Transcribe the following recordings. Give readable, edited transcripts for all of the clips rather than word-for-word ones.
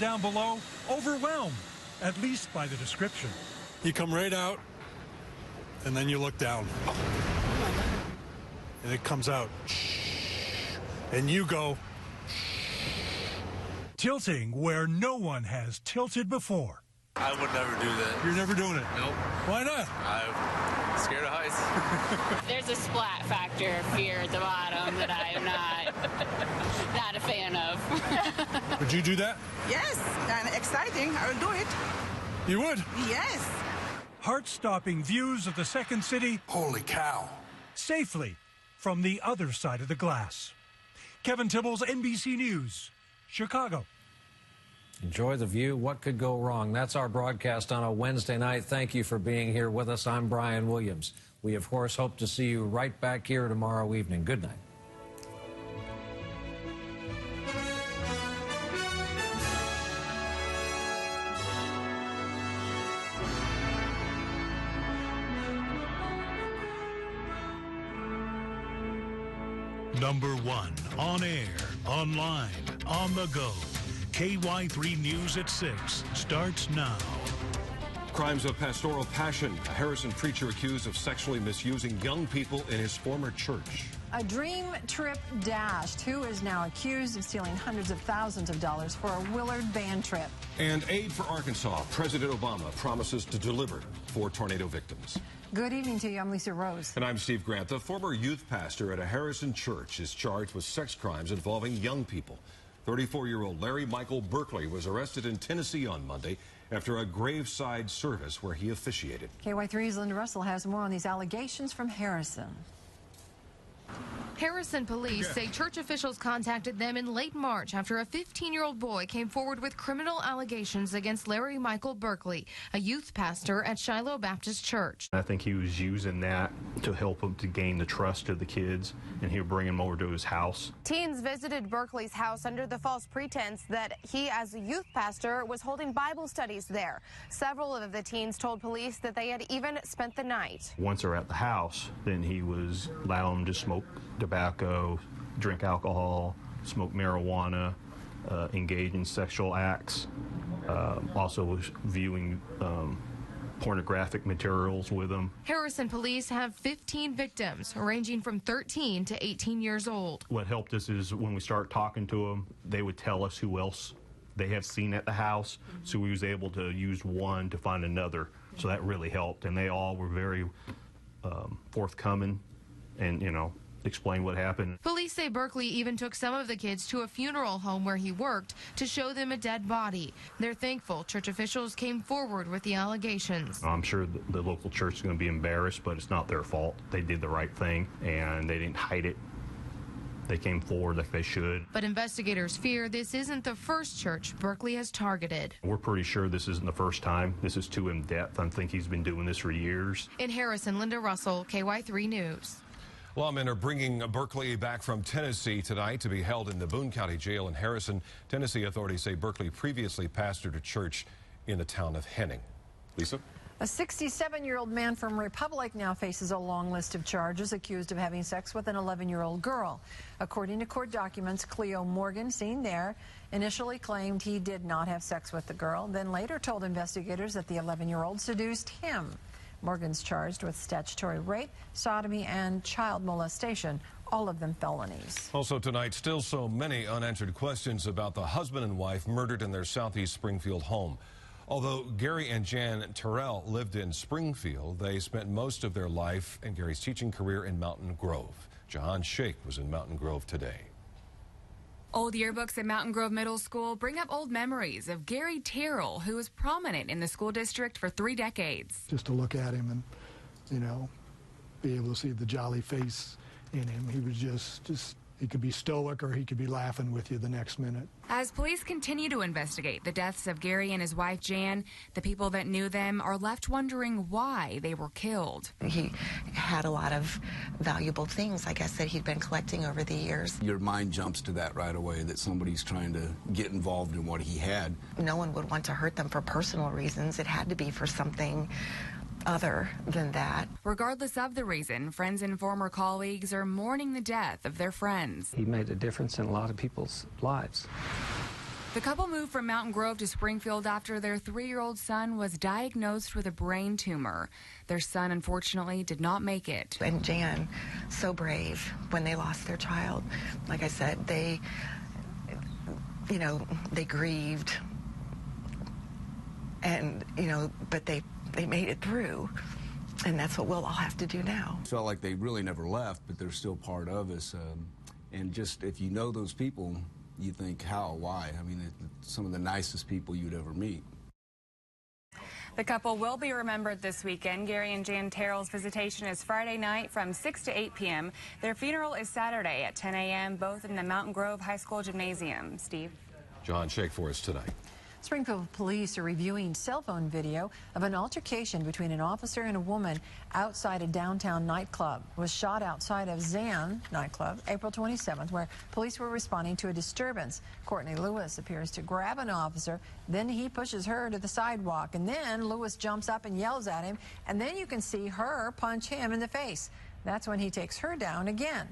Down below, overwhelmed, at least by the description. You come right out, and then you look down. And it comes out. And you go. Tilting where no one has tilted before. I would never do that. You're never doing it? Nope. Why not? I'm scared of heights. There's a splat factor of fear at the bottom that I am not a fan of. Would you do that? Yes, and exciting. I will do it. You would? Yes. Heart-stopping views of the second city. Holy cow. Safely from the other side of the glass. Kevin Tibbles, NBC News, Chicago. Enjoy the view. What could go wrong? That's our broadcast on a Wednesday night. Thank you for being here with us. I'm Brian Williams. We, of course, hope to see you right back here tomorrow evening. Good night. Number 1, on air, online, on the go. KY3 News at 6 starts now. Crimes of pastoral passion. A Harrison preacher accused of sexually misusing young people in his former church. A dream trip dashed. Who is now accused of stealing hundreds of thousands of dollars for a Willard band trip? And aid for Arkansas. President Obama promises to deliver for tornado victims. Good evening to you. I'm Lisa Rose. And I'm Steve Grant. The former youth pastor at a Harrison church is charged with sex crimes involving young people. 34-year-old Larry Michael Berkeley was arrested in Tennessee on Monday after a graveside service where he officiated. KY3's Linda Russell has more on these allegations from Harrison. Harrison police say church officials contacted them in late March after a 15-year-old boy came forward with criminal allegations against Larry Michael Berkeley, a youth pastor at Shiloh Baptist Church. I think he was using that to help him to gain the trust of the kids, and he would bring them over to his house. Teens visited Berkeley's house under the false pretense that he, as a youth pastor, was holding Bible studies there. Several of the teens told police that they had even spent the night. Once they're at the house, then he was allowing them to smoke tobacco, drink alcohol, smoke marijuana, engage in sexual acts, also was viewing pornographic materials with them. Harrison police have 15 victims, ranging from 13 to 18 years old. What helped us is when we started talking to them, they would tell us who else they have seen at the house, so we was able to use one to find another. So that really helped, and they all were very forthcoming and, you know, explain what happened. Police say Berkeley even took some of the kids to a funeral home where he worked to show them a dead body. They're thankful church officials came forward with the allegations. I'm sure the local church is going to be embarrassed, but it's not their fault. They did the right thing, and they didn't hide it. They came forward like they should. But investigators fear this isn't the first church Berkeley has targeted. We're pretty sure this isn't the first time. This is too in-depth. I think he's been doing this for years. In Harrison, Linda Russell, KY3 News. Lawmen are bringing Berkeley back from Tennessee tonight to be held in the Boone County Jail in Harrison. Tennessee authorities say Berkeley previously pastored a church in the town of Henning. Lisa? A 67-year-old man from Republic now faces a long list of charges accused of having sex with an 11-year-old girl. According to court documents, Cleo Morgan, seen there, initially claimed he did not have sex with the girl, then later told investigators that the 11-year-old seduced him. Morgan's charged with statutory rape, sodomy, and child molestation, all of them felonies. Also tonight, still so many unanswered questions about the husband and wife murdered in their southeast Springfield home. Although Gary and Jan Terrell lived in Springfield, they spent most of their life and Gary's teaching career in Mountain Grove. Jahan Sheikh was in Mountain Grove today. Old yearbooks at Mountain Grove Middle School bring up old memories of Gary Terrell, who was prominent in the school district for 3 decades. Just to look at him and, you know, be able to see the jolly face in him. He was just he could be stoic or he could be laughing with you the next minute. As police continue to investigate the deaths of Gary and his wife Jan, the people that knew them are left wondering why they were killed. He had a lot of valuable things, I guess, that he'd been collecting over the years. Your mind jumps to that right away, that somebody's trying to get involved in what he had. No one would want to hurt them for personal reasons. It had to be for something other than that. Regardless of the reason, friends and former colleagues are mourning the death of their friends. He made a difference in a lot of people's lives. The couple moved from Mountain Grove to Springfield after their 3-year-old son was diagnosed with a brain tumor. Their son, unfortunately, did not make it. And Jan, so brave when they lost their child. Like I said, they grieved, and, but they made it through. And that's what we'll all have to do now. Felt like they really never left, but they're still part of us. And just, if you know those people, you think, how, why? I mean, some of the nicest people you'd ever meet. The couple will be remembered this weekend. Gary and Jan Terrell's visitation is Friday night from 6 to 8 p.m. Their funeral is Saturday at 10 a.m., both in the Mountain Grove High School Gymnasium. Steve? John Shake for us tonight. Springfield police are reviewing cell phone video of an altercation between an officer and a woman outside a downtown nightclub. It was shot outside of Zan nightclub April 27th, where police were responding to a disturbance. Courtney Lewis appears to grab an officer, then he pushes her to the sidewalk, and then Lewis jumps up and yells at him, and then you can see her punch him in the face. That's when he takes her down again.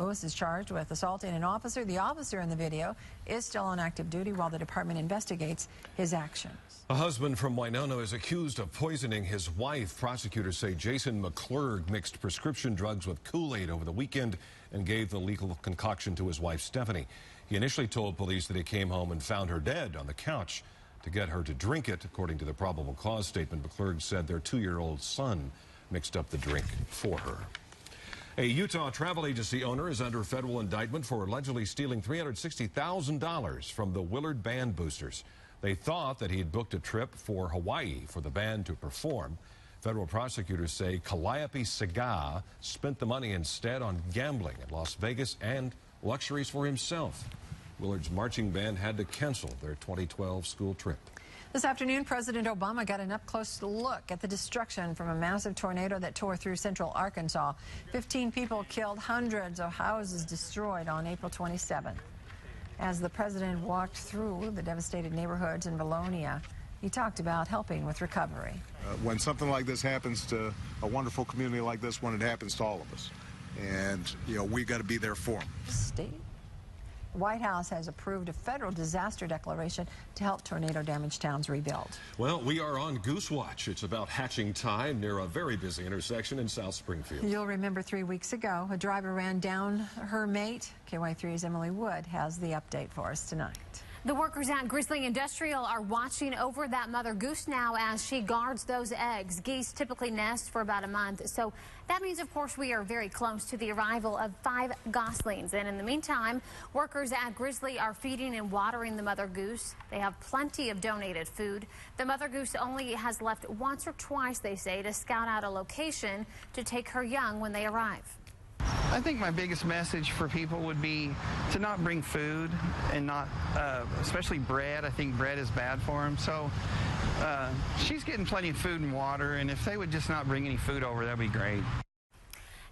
Lewis is charged with assaulting an officer. The officer in the video is still on active duty while the department investigates his actions. A husband from Winona is accused of poisoning his wife. Prosecutors say Jason McClurg mixed prescription drugs with Kool-Aid over the weekend and gave the lethal concoction to his wife, Stephanie. He initially told police that he came home and found her dead on the couch to get her to drink it. According to the probable cause statement, McClurg said their 2-year-old son mixed up the drink for her. A Utah travel agency owner is under federal indictment for allegedly stealing $360,000 from the Willard Band Boosters. They thought that he had booked a trip for Hawaii for the band to perform. Federal prosecutors say Calliope Saga spent the money instead on gambling in Las Vegas and luxuries for himself. Willard's marching band had to cancel their 2012 school trip. This afternoon, President Obama got an up-close look at the destruction from a massive tornado that tore through central Arkansas. 15 people killed, hundreds of houses destroyed on April 27th. As the president walked through the devastated neighborhoods in Valonia, he talked about helping with recovery. When something like this happens to a wonderful community like this one, it happens to all of us. And, we've got to be there for them. State. The White House has approved a federal disaster declaration to help tornado-damaged towns rebuild. Well, we are on Goose Watch. It's about hatching time near a very busy intersection in South Springfield. You'll remember 3 weeks ago, a driver ran down her mate. KY3's Emily Wood has the update for us tonight. The workers at Grizzly Industrial are watching over that mother goose now as she guards those eggs. Geese typically nest for about a month, so that means, of course, we are very close to the arrival of 5 goslings. And in the meantime, workers at Grizzly are feeding and watering the mother goose. They have plenty of donated food. The mother goose only has left once or twice, they say, to scout out a location to take her young when they arrive. I think my biggest message for people would be to not bring food and not, especially bread. I think bread is bad for them. So she's getting plenty of food and water, and if they would just not bring any food over, that'd be great.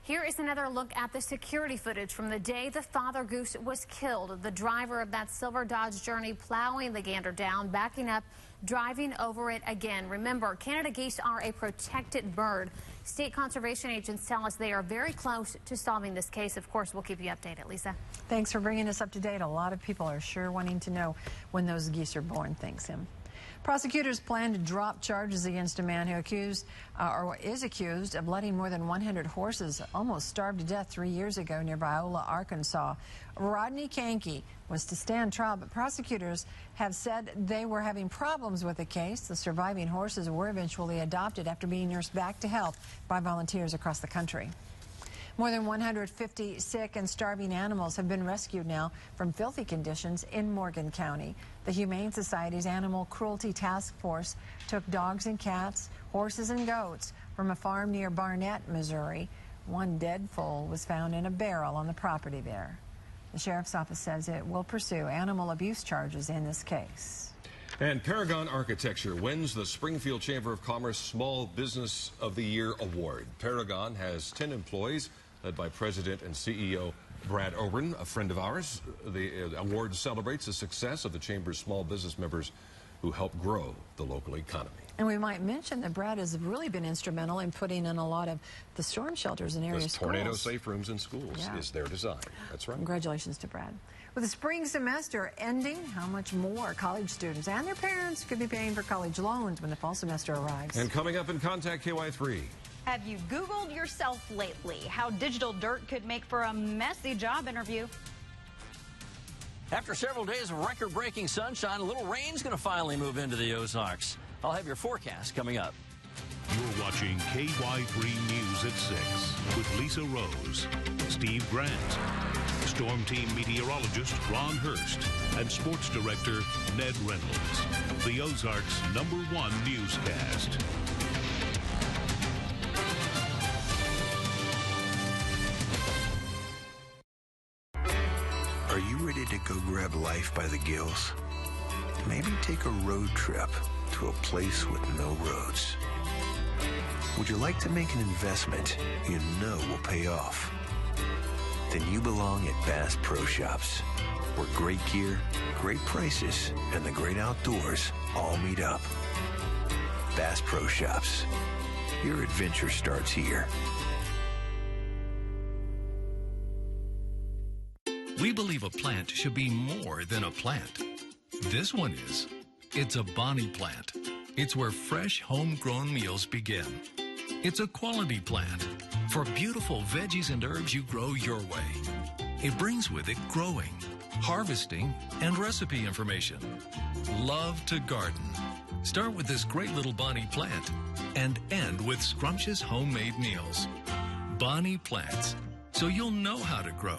Here is another look at the security footage from the day the father goose was killed. The driver of that silver Dodge Journey plowing the gander down, backing up, driving over it again. Remember, Canada geese are a protected bird. State conservation agents tell us they are very close to solving this case. Of course, we'll keep you updated. Lisa? Thanks for bringing us up to date. A lot of people are sure wanting to know when those geese are born. Thanks, Em. Prosecutors plan to drop charges against a man who is accused of letting more than 100 horses almost starve to death 3 years ago near Viola, Arkansas. Rodney Kankey was to stand trial, but prosecutors have said they were having problems with the case. The surviving horses were eventually adopted after being nursed back to health by volunteers across the country. More than 150 sick and starving animals have been rescued now from filthy conditions in Morgan County. The Humane Society's Animal Cruelty Task Force took dogs and cats, horses and goats from a farm near Barnett, Missouri. One dead foal was found in a barrel on the property there. The sheriff's office says it will pursue animal abuse charges in this case. And Paragon Architecture wins the Springfield Chamber of Commerce Small Business of the Year Award. Paragon has 10 employees, led by President and CEO Brad Owen, a friend of ours. The award celebrates the success of the Chamber's small business members who help grow the local economy. And we might mention that Brad has really been instrumental in putting in a lot of the storm shelters in area schools. Tornado-safe rooms in schools is their design. That's right. Congratulations to Brad. With the spring semester ending, how much more college students and their parents could be paying for college loans when the fall semester arrives? And coming up in Contact KY3. Have you Googled yourself lately? How digital dirt could make for a messy job interview. After several days of record-breaking sunshine, a little rain's going to finally move into the Ozarks. I'll have your forecast coming up. You're watching KY3 News at 6 with Lisa Rose, Steve Grant, Storm Team meteorologist Ron Hurst, and sports director Ned Reynolds. The Ozarks' #1 newscast. Are you ready to go grab life by the gills? Maybe take a road trip to a place with no roads. Would you like to make an investment you know will pay off? Then you belong at Bass Pro Shops, where great gear, great prices, and the great outdoors all meet up. Bass Pro Shops. Your adventure starts here. We believe a plant should be more than a plant. This one is. It's a Bonnie plant. It's where fresh, homegrown meals begin. It's a quality plant for beautiful veggies and herbs you grow your way. It brings with it growing, harvesting, and recipe information. Love to garden. Start with this great little Bonnie plant and end with scrumptious homemade meals. Bonnie plants, so you'll know how to grow.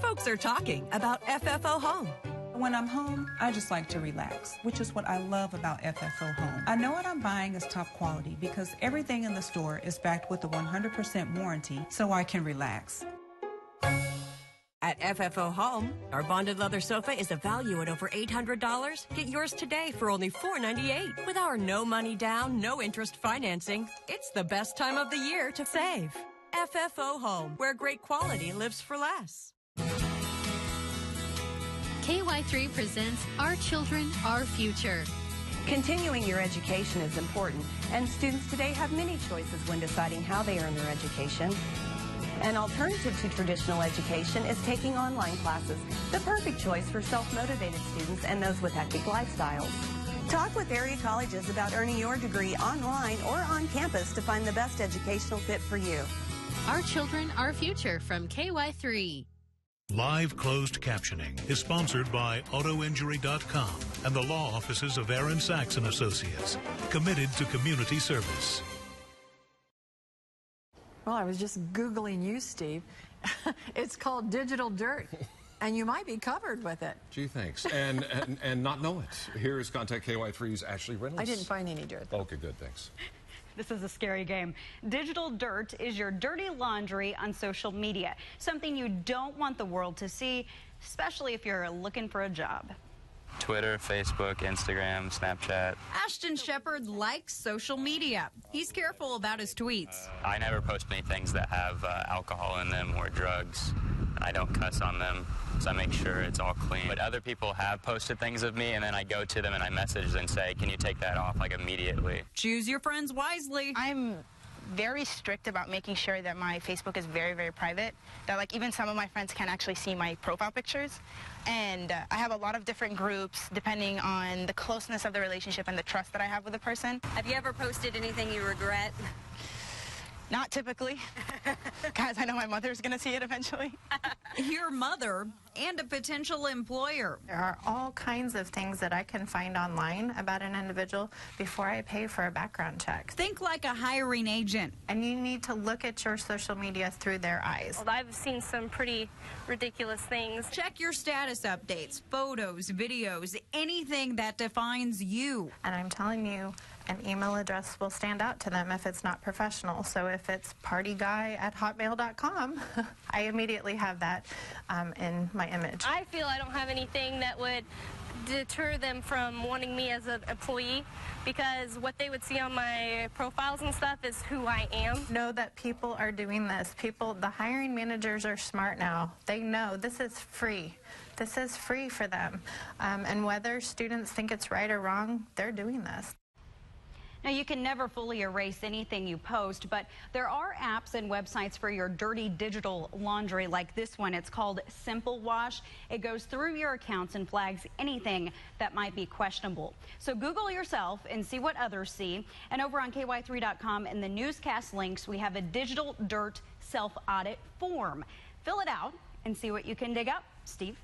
Folks are talking about FFO Home. When I'm home, I just like to relax, which is what I love about FFO Home. I know what I'm buying is top quality because everything in the store is backed with a 100% warranty, so I can relax. At FFO Home, our bonded leather sofa is a value at over $800. Get yours today for only $498. With our no money down, no interest financing, it's the best time of the year to save. FFO Home, where great quality lives for less. KY3 presents Our Children, Our Future. Continuing your education is important, and students today have many choices when deciding how they earn their education. An alternative to traditional education is taking online classes, the perfect choice for self-motivated students and those with hectic lifestyles. Talk with area colleges about earning your degree online or on campus to find the best educational fit for you. Our Children, Our Future from KY3. Live closed captioning is sponsored by AutoInjury.com and the law offices of Aaron Sachs & Associates, committed to community service. Well, I was just Googling you, Steve. It's called digital dirt, and you might be covered with it. Gee, thanks. And not know it. Here's Contact KY3's Ashley Reynolds. I didn't find any dirt, though. Okay, good, thanks. This is a scary game. Digital dirt is your dirty laundry on social media, something you don't want the world to see, especially if you're looking for a job. Twitter, Facebook, Instagram, Snapchat. Ashton Shepard likes social media. He's careful about his tweets. I never post any things that have alcohol in them or drugs. I don't cuss on them, so I make sure it's all clean. But other people have posted things of me, and then I go to them and I message and say, can you take that off, like, immediately? Choose your friends wisely. I'm very strict about making sure that my Facebook is very, very private, that, like, even some of my friends can't actually see my profile pictures. And I have a lot of different groups depending on the closeness of the relationship and the trust that I have with the person. Have you ever posted anything you regret? Not typically, because I know my mother's going to see it eventually. Your mother and a potential employer. There are all kinds of things that I can find online about an individual before I pay for a background check. Think like a hiring agent. And you need to look at your social media through their eyes. Well, I've seen some pretty ridiculous things. Check your status updates, photos, videos, anything that defines you. And I'm telling you, an email address will stand out to them if it's not professional. So if it's partyguy@hotmail.com, I immediately have that in my image. I feel I don't have anything that would deter them from wanting me as an employee, because what they would see on my profiles and stuff is who I am. Know that people are doing this. The hiring managers are smart now. They know this is free. This is free for them. And whether students think it's right or wrong, they're doing this. Now, you can never fully erase anything you post, but there are apps and websites for your dirty digital laundry like this one. It's called Simple Wash. It goes through your accounts and flags anything that might be questionable. So Google yourself and see what others see. And over on KY3.com in the newscast links, we have a digital dirt self-audit form. Fill it out and see what you can dig up. Steve?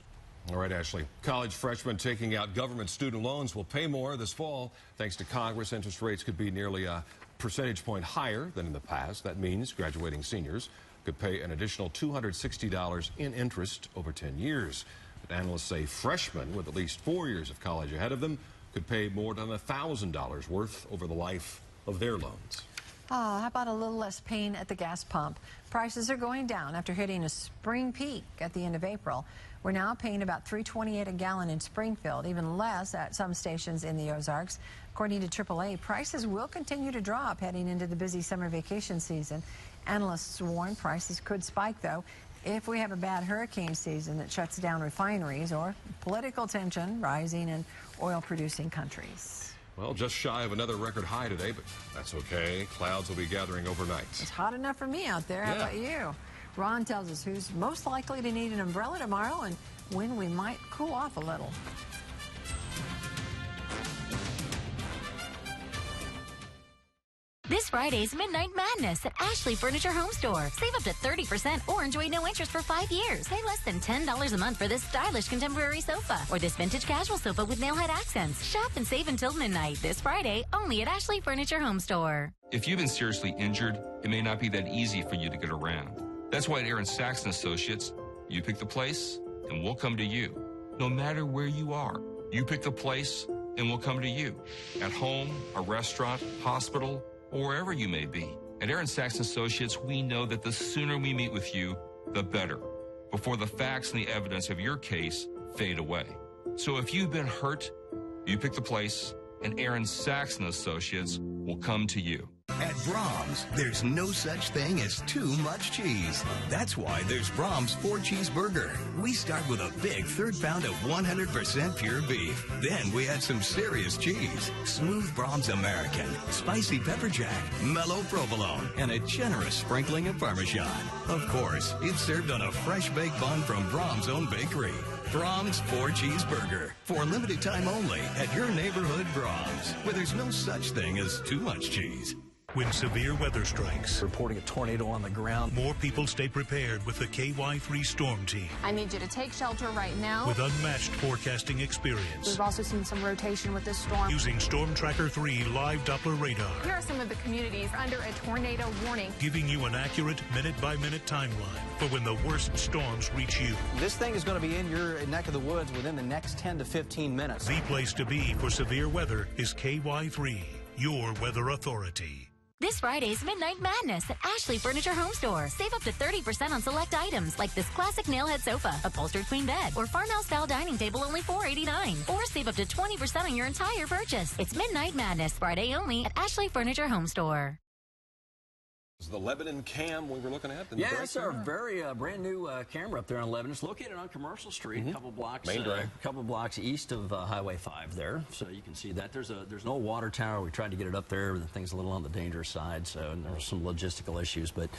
All right, Ashley. College freshmen taking out government student loans will pay more this fall. Thanks to Congress, interest rates could be nearly a percentage point higher than in the past. That means graduating seniors could pay an additional $260 in interest over 10 years. But analysts say freshmen with at least 4 years of college ahead of them could pay more than $1,000 worth over the life of their loans. How about a little less pain at the gas pump? Prices are going down after hitting a spring peak at the end of April. We're now paying about $3.28 a gallon in Springfield, even less at some stations in the Ozarks. According to AAA, prices will continue to drop heading into the busy summer vacation season. Analysts warn prices could spike, though, if we have a bad hurricane season that shuts down refineries or political tension rising in oil-producing countries. Well, just shy of another record high today, but that's okay. Clouds will be gathering overnight. It's hot enough for me out there. How about you? Ron tells us who's most likely to need an umbrella tomorrow and when we might cool off a little. This Friday's Midnight Madness at Ashley Furniture Home Store. Save up to 30% or enjoy no interest for 5 years. Pay less than $10 a month for this stylish contemporary sofa or this vintage casual sofa with nailhead accents. Shop and save until midnight this Friday only at Ashley Furniture Home Store. If you've been seriously injured, it may not be that easy for you to get around. That's why at Aaron Saxon Associates, you pick the place and we'll come to you. No matter where you are, you pick the place and we'll come to you. At home, a restaurant, hospital, or wherever you may be. At Aaron Saxon Associates, we know that the sooner we meet with you, the better, before the facts and the evidence of your case fade away. So if you've been hurt, you pick the place, and Aaron Saxon Associates will come to you. At Brahms, there's no such thing as too much cheese. That's why there's Brahms 4-Cheese Burger. We start with a big third pound of 100% pure beef. Then we add some serious cheese, smooth Brahms American, spicy pepper jack, mellow provolone, and a generous sprinkling of Parmesan. Of course, it's served on a fresh baked bun from Brahms' own bakery. Brahms 4-Cheese Burger. For limited time only at your neighborhood Brahms, where there's no such thing as too much cheese. When severe weather strikes, reporting a tornado on the ground, more people stay prepared with the KY3 Storm Team. I need you to take shelter right now. With unmatched forecasting experience. We've also seen some rotation with this storm. Using Storm Tracker 3 live Doppler radar. Here are some of the communities under a tornado warning. Giving you an accurate minute-by-minute timeline for when the worst storms reach you. This thing is going to be in your neck of the woods within the next 10 to 15 minutes. The place to be for severe weather is KY3, your weather authority. This Friday's Midnight Madness at Ashley Furniture Home Store. Save up to 30% on select items like this classic nailhead sofa, upholstered queen bed, or farmhouse-style dining table only $4.89. Or save up to 20% on your entire purchase. It's Midnight Madness, Friday only at Ashley Furniture Home Store. Is the Lebanon cam we were looking at? Yeah, it's our very brand new camera up there on Lebanon. It's located on Commercial Street, a couple blocks, couple blocks east of Highway 5 there. So you can see that there's an old water tower. We tried to get it up there. The thing's a little on the dangerous side, so there were some logistical issues. But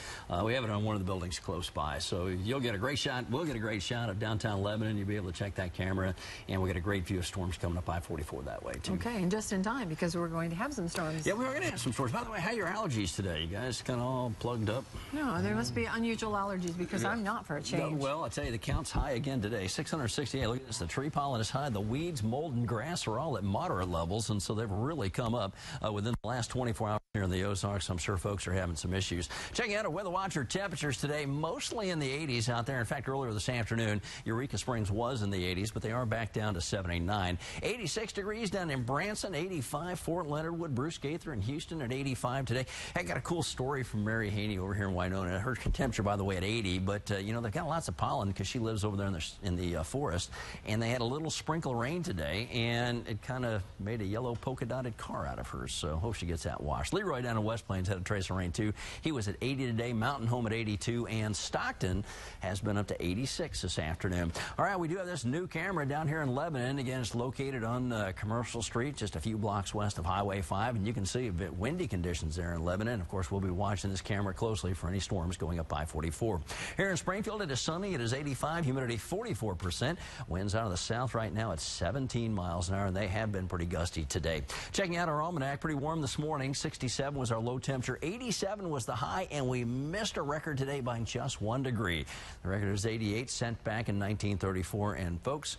we have it on one of the buildings close by, so you'll get a great shot. We'll get a great shot of downtown Lebanon. You'll be able to check that camera, and we'll get a great view of storms coming up I-44 that way too. Okay, and just in time because we're going to have some storms. Yeah, we're going to have some storms. By the way, how are your allergies today? You guys kind of all plugged up? No, there must be unusual allergies because I'm not for a change. Well, I'll tell you, the count's high again today, 668. Look at this, the tree pollen is high. The weeds, mold, and grass are all at moderate levels, and so they've really come up within the last 24 hours here in the Ozarks. I'm sure folks are having some issues. Checking out our Weather Watcher temperatures today, mostly in the 80s out there. In fact, earlier this afternoon, Eureka Springs was in the 80s, but they are back down to 79. 86 degrees down in Branson, 85, Fort Leonard Wood, Bruce Gaither, and Houston at 85 today. I got a cool story from Mary Haney over here in Winona. Her temperature, by the way, at 80, but they've got lots of pollen because she lives over there in the forest, and they had a little sprinkle of rain today, and it kind of made a yellow polka-dotted car out of her, so hope she gets that washed. Leroy down in West Plains had a trace of rain, too. He was at 80 today, Mountain Home at 82, and Stockton has been up to 86 this afternoon. All right, we do have this new camera down here in Lebanon. Again, it's located on Commercial Street, just a few blocks west of Highway 5, and you can see a bit windy conditions there in Lebanon. Of course, we'll be watching this camera closely for any storms going up I-44. Here in Springfield, it is sunny. It is 85, humidity 44%. Winds out of the south right now at 17 miles an hour, and they have been pretty gusty today. Checking out our almanac, pretty warm this morning. 67 was our low temperature, 87 was the high, and we missed a record today by just 1 degree. The record is 88, sent back in 1934, and folks,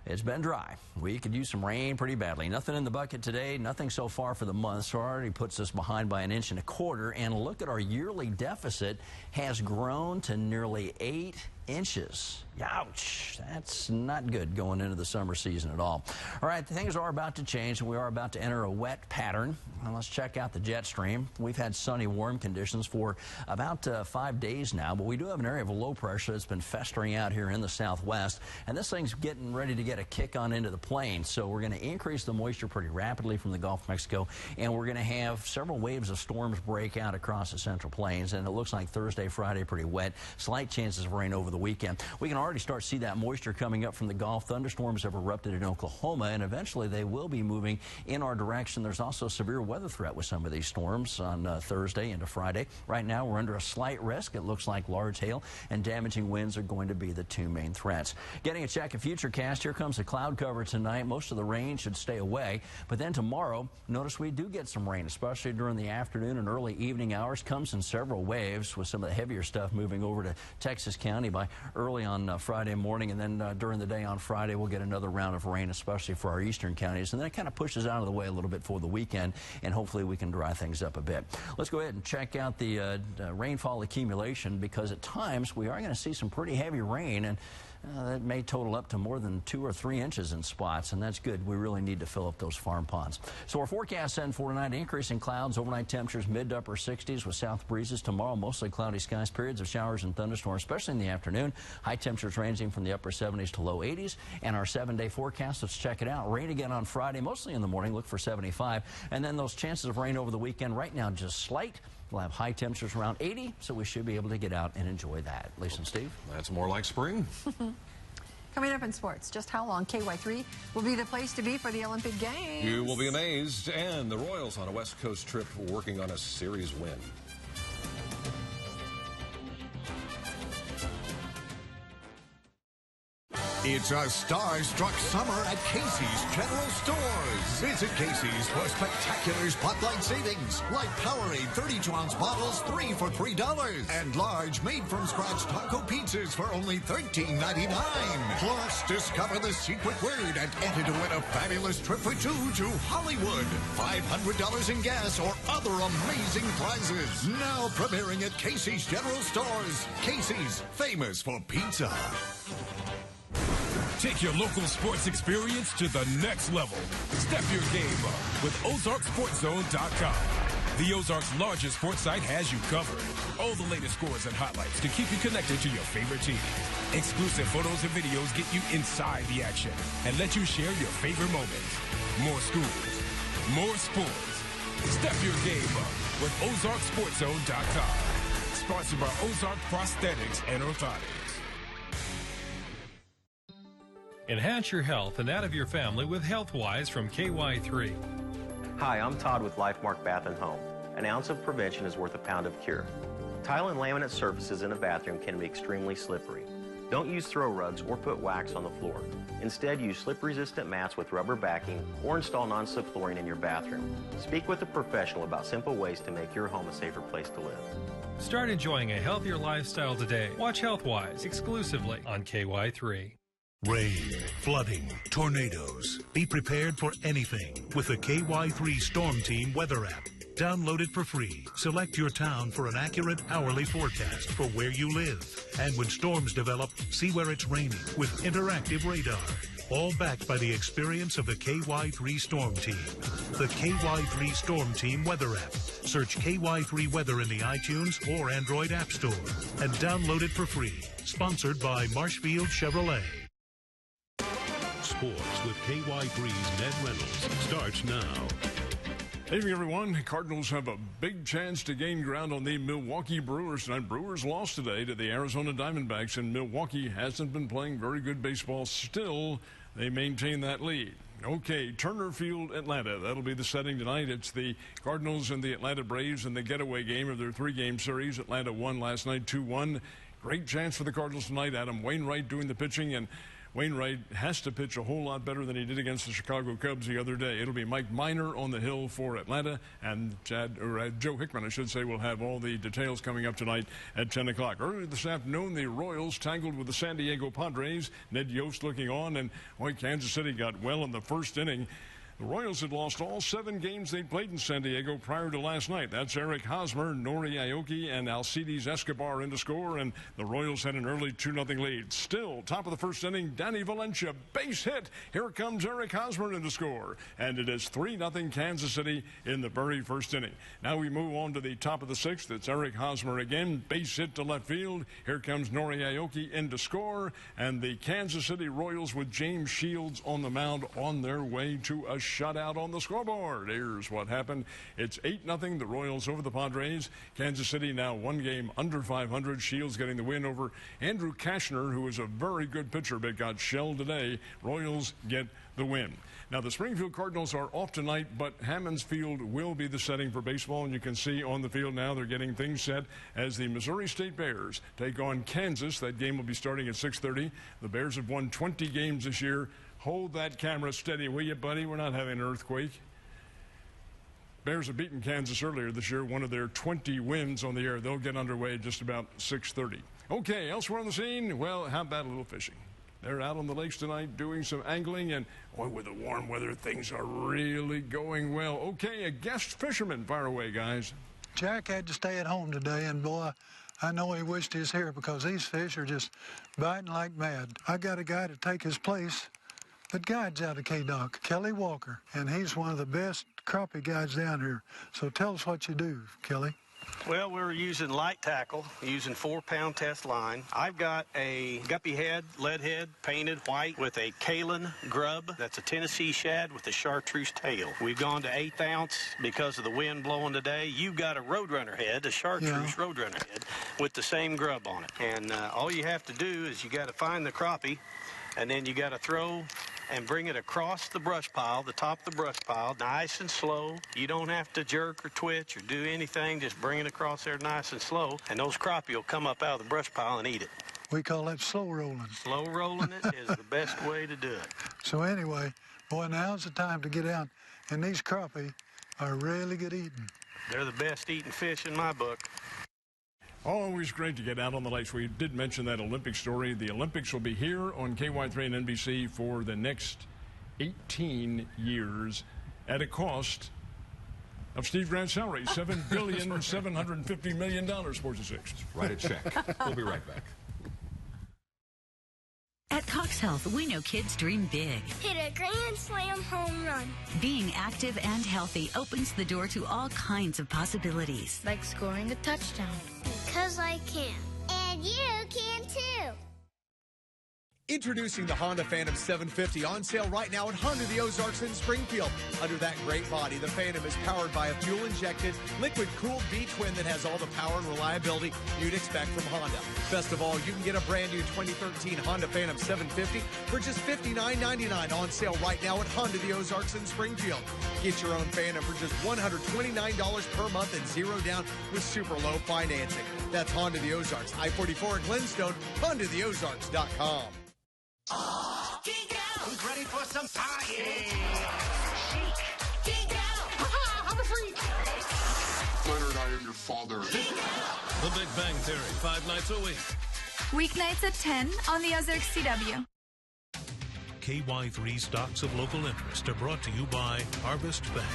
it's been dry. We could use some rain pretty badly. Nothing in the bucket today, nothing so far for the month, so it already puts us behind by 1.25 inches. And look at our yearly deficit has grown to nearly 8 inches. Ouch. That's not good going into the summer season at all. All right, things are about to change, and we are about to enter a wet pattern. Now let's check out the jet stream. We've had sunny, warm conditions for about 5 days now, but we do have an area of low pressure that's been festering out here in the southwest, and this thing's getting ready to get a kick on into the plains. So we're going to increase the moisture pretty rapidly from the Gulf of Mexico, and we're going to have several waves of storms break out across the central plains, and it looks like Thursday, Friday, pretty wet. Slight chances of rain over the weekend. We can already start to see that moisture coming up from the Gulf. Thunderstorms have erupted in Oklahoma, and eventually they will be moving in our direction. There's also a severe weather threat with some of these storms on Thursday into Friday. Right now, we're under a slight risk. It looks like large hail and damaging winds are going to be the two main threats. Getting a check of Futurecast, here comes the cloud cover tonight. Most of the rain should stay away, but then tomorrow, notice we do get some rain, especially during the afternoon and early evening hours. Comes in several waves with some of the heavier stuff moving over to Texas County by early on Friday morning, and then during the day on Friday we'll get another round of rain, especially for our eastern counties, and then it kind of pushes out of the way a little bit for the weekend, and hopefully we can dry things up a bit. Let's go ahead and check out the rainfall accumulation, because at times we are going to see some pretty heavy rain, and that may total up to more than 2 or 3 inches in spots, and that's good. We really need to fill up those farm ponds. So our forecast then for tonight, increasing clouds, overnight temperatures mid to upper 60s with south breezes. Tomorrow, mostly cloudy skies, periods of showers and thunderstorms, especially in the afternoon. High temperatures ranging from the upper 70s to low 80s. And our 7-day forecast, let's check it out. Rain again on Friday, mostly in the morning, look for 75. And then those chances of rain over the weekend, right now just slight. We'll have high temperatures around 80, so we should be able to get out and enjoy that. Lisa and Steve? That's more like spring. Coming up in sports, just how long KY3 will be the place to be for the Olympic Games? You will be amazed. And the Royals on a West Coast trip working on a series win. It's a star-struck summer at Casey's General Stores. Visit Casey's for spectacular spotlight savings, like Powerade 32-ounce bottles, 3 for $3, and large made-from-scratch taco pizzas for only $13.99. Plus, discover the secret word and enter to win a fabulous trip for 2 to Hollywood, $500 in gas or other amazing prizes. Now premiering at Casey's General Stores. Casey's, famous for pizza. Take your local sports experience to the next level. Step your game up with OzarkSportsZone.com. The Ozarks' largest sports site has you covered. All the latest scores and highlights to keep you connected to your favorite team. Exclusive photos and videos get you inside the action and let you share your favorite moments. More schools, more sports. Step your game up with OzarkSportsZone.com. Sponsored by Ozark Prosthetics and Orthotics. Enhance your health and that of your family with HealthWise from KY3. Hi, I'm Todd with LifeMark Bath & Home. An ounce of prevention is worth a pound of cure. Tile and laminate surfaces in a bathroom can be extremely slippery. Don't use throw rugs or put wax on the floor. Instead, use slip-resistant mats with rubber backing or install non-slip flooring in your bathroom. Speak with a professional about simple ways to make your home a safer place to live. Start enjoying a healthier lifestyle today. Watch HealthWise exclusively on KY3. Rain, flooding, tornadoes. Be prepared for anything with the KY3 Storm Team weather app. Download it for free. Select your town for an accurate hourly forecast for where you live. And when storms develop, see where it's raining with interactive radar. All backed by the experience of the KY3 Storm Team. The KY3 Storm Team weather app. Search KY3 Weather in the iTunes or Android App Store and download it for free. Sponsored by Marshfield Chevrolet. Sports with KY3's Ned Reynolds starts now. Evening, everyone. Cardinals have a big chance to gain ground on the Milwaukee Brewers tonight. Brewers lost today to the Arizona Diamondbacks, and Milwaukee hasn't been playing very good baseball. Still, they maintain that lead. Okay, Turner Field, Atlanta. That'll be the setting tonight. It's the Cardinals and the Atlanta Braves in the getaway game of their three-game series. Atlanta won last night 2-1. Great chance for the Cardinals tonight. Adam Wainwright doing the pitching, and Wainwright has to pitch a whole lot better than he did against the Chicago Cubs the other day. It'll be Mike Minor on the hill for Atlanta, and Joe Hickman, I should say, will have all the details coming up tonight at 10 o'clock. Earlier this afternoon, the Royals tangled with the San Diego Padres. Ned Yost looking on, and Kansas City got well in the first inning. The Royals had lost all 7 games they played in San Diego prior to last night. That's Eric Hosmer, Nori Aoki, and Alcides Escobar in to score, and the Royals had an early 2-0 lead. Still, top of the first inning, Danny Valencia, base hit. Here comes Eric Hosmer in to score, and it is 3-0 Kansas City in the very first inning. Now we move on to the top of the 6th. It's Eric Hosmer again, base hit to left field. Here comes Nori Aoki in to score, and the Kansas City Royals with James Shields on the mound on their way to a shutout on the scoreboard. Here's what happened. It's 8-0, the Royals over the Padres. Kansas City now 1 game under 500. Shields getting the win over Andrew Kashner, who is a very good pitcher but got shelled today. Royals get the win. Now, the Springfield Cardinals are off tonight, but Hammons Field will be the setting for baseball, and you can see on the field now they're getting things set as the Missouri State Bears take on Kansas. That game will be starting at 6:30. The Bears have won 20 games this year. Hold that camera steady, will you, buddy? We're not having an earthquake. Bears have beaten Kansas earlier this year, one of their 20 wins on the air. They'll get underway at just about 6:30. Okay, elsewhere on the scene, well, how about a little fishing? They're out on the lakes tonight doing some angling, and boy, with the warm weather, things are really going well. Okay, a guest fisherman. Fire away, guys. Jack had to stay at home today, and boy, I know he wished he was here because these fish are just biting like mad. I got a guy to take his place that guides out of K-Dock, Kelly Walker, and he's one of the best crappie guides down here. So tell us what you do, Kelly. Well, we're using light tackle, using 4-pound test line. I've got a guppy head, lead head, painted white with a Kalen grub. That's a Tennessee shad with a chartreuse tail. We've gone to 1/8 ounce because of the wind blowing today. You've got a Roadrunner head, a chartreuse Roadrunner head with the same grub on it. And all you have to do is you got to find the crappie, and then you got to throw and bring it across the brush pile, the top of the brush pile, nice and slow. You don't have to jerk or twitch or do anything. Just bring it across there nice and slow, and those crappie will come up out of the brush pile and eat it. We call that slow rolling. Slow rolling it is the best way to do it. So anyway, boy, now's the time to get out, and these crappie are really good eating. They're the best eating fish in my book. Always great to get out on the lakes. We did mention that Olympic story. The Olympics will be here on KY3 and NBC for the next 18 years at a cost of Steve Grant's salary, $7,750 million, Sports at 6. Write a check. We'll be right back. At Cox Health, we know kids dream big. Hit a grand slam home run. Being active and healthy opens the door to all kinds of possibilities. Like scoring a touchdown. Because I can. And you can too. Introducing the Honda Phantom 750 on sale right now at Honda the Ozarks in Springfield. Under that great body, the Phantom is powered by a fuel-injected, liquid-cooled V-twin that has all the power and reliability you'd expect from Honda. Best of all, you can get a brand new 2013 Honda Phantom 750 for just $59.99 on sale right now at Honda the Ozarks in Springfield. Get your own Phantom for just $129 per month and zero down with super low financing. That's Honda the Ozarks, I-44 at Glenstone, HondaTheOzarks.com. Geek out! Who's ready for some party? Geek out! Aha! I'm a freak! Leonard, I am your father. The Big Bang Theory, 5 nights a week. Weeknights at 10 on the Ozark CW. KY3 Stocks of Local Interest are brought to you by Harvest Bank.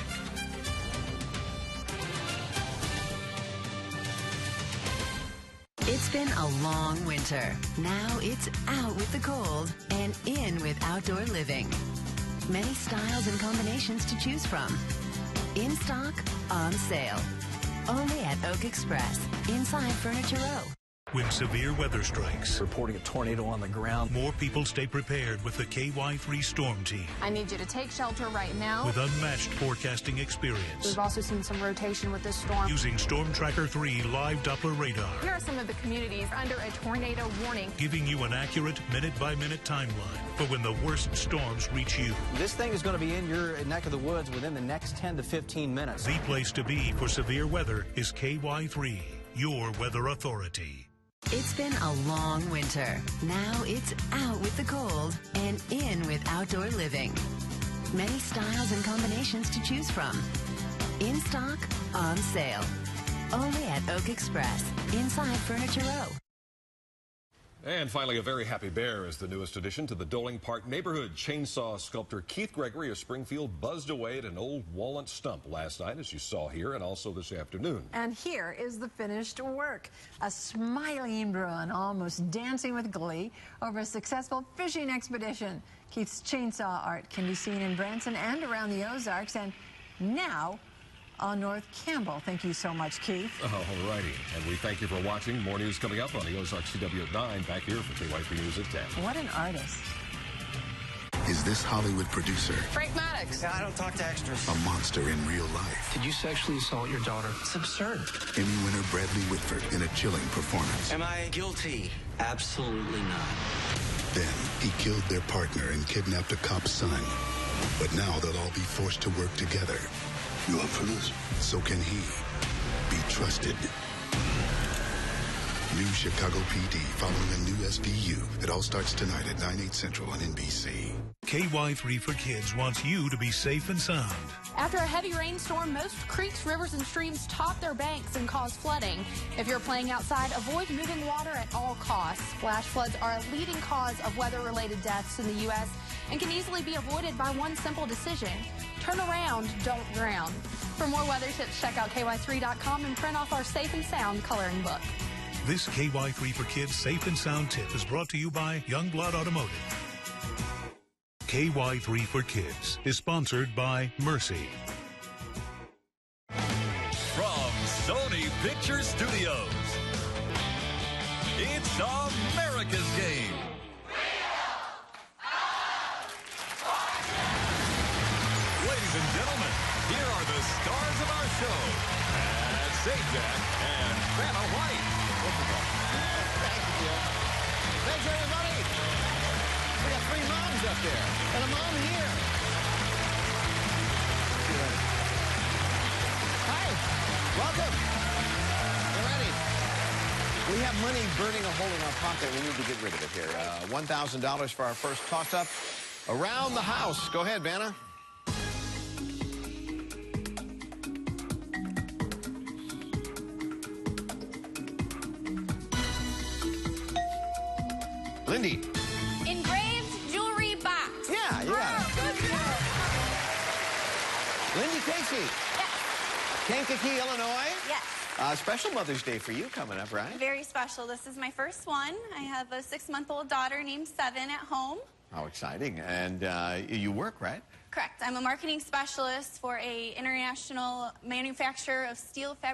It's been a long winter. Now it's out with the cold and in with outdoor living. Many styles and combinations to choose from. In stock, on sale. Only at Oak Express, inside Furniture Row. When severe weather strikes, reporting a tornado on the ground, more people stay prepared with the KY3 Storm Team. I need you to take shelter right now. With unmatched forecasting experience. We've also seen some rotation with this storm. Using Storm Tracker 3 live Doppler radar. Here are some of the communities under a tornado warning. Giving you an accurate minute-by-minute timeline for when the worst storms reach you. This thing is going to be in your neck of the woods within the next 10 to 15 minutes. The place to be for severe weather is KY3, your weather authority. It's been a long winter. Now it's out with the cold and in with outdoor living. Many styles and combinations to choose from. In stock, on sale. Only at Oak Express, inside Furniture Row. And finally, a very happy bear is the newest addition to the Doling Park neighborhood. Chainsaw sculptor Keith Gregory of Springfield buzzed away at an old walnut stump last night, as you saw here, and also this afternoon. And here is the finished work. A smiling Bruin almost dancing with glee over a successful fishing expedition. Keith's chainsaw art can be seen in Branson and around the Ozarks, and now on North Campbell. Thank you so much, Keith. All righty. And we thank you for watching. More news coming up on the Ozark CW at 9. Back here for KY3 News at 10. What an artist. Is this Hollywood producer Frank Maddox. I don't talk to extras. a monster in real life? Did you sexually assault your daughter? It's absurd. Emmy winner Bradley Whitford in a chilling performance. Am I guilty? Absolutely not. Then he killed their partner and kidnapped a cop's son. But now they'll all be forced to work together. You up for this? So can he be trusted? New Chicago PD following a new SVU. It all starts tonight at 9/8 Central on NBC. KY3 for Kids wants you to be safe and sound. After a heavy rainstorm, most creeks, rivers, and streams top their banks and cause flooding. If you're playing outside, avoid moving water at all costs. Flash floods are a leading cause of weather-related deaths in the U.S. and can easily be avoided by one simple decision. Turn around, don't drown. For more weather tips, check out ky3.com and print off our Safe and Sound coloring book. This KY3 for Kids Safe and Sound tip is brought to you by Youngblood Automotive. KY3 for Kids is sponsored by Mercy. From Sony Picture Studios, it's America's Game. Ladies and gentlemen, here are the stars of our show. Sajak and Vanna White. Thank you. Thanks, everybody. We got 3 moms up there and a mom here. Hi. Welcome. You ready? We have money burning a hole in our pocket. We need to get rid of it here. $1,000 for our first toss-up. Around the house. Go ahead, Vanna. Lindy. Engraved jewelry box. Yeah, you got it. Lindy Casey. Yes. Kankakee, Illinois. Yes. Special Mother's Day for you coming up, right? Very special. This is my first one. I have a 6-month-old daughter named Seven at home. How exciting. And you work, right? Correct. I'm a marketing specialist for a international manufacturer of steel fabric.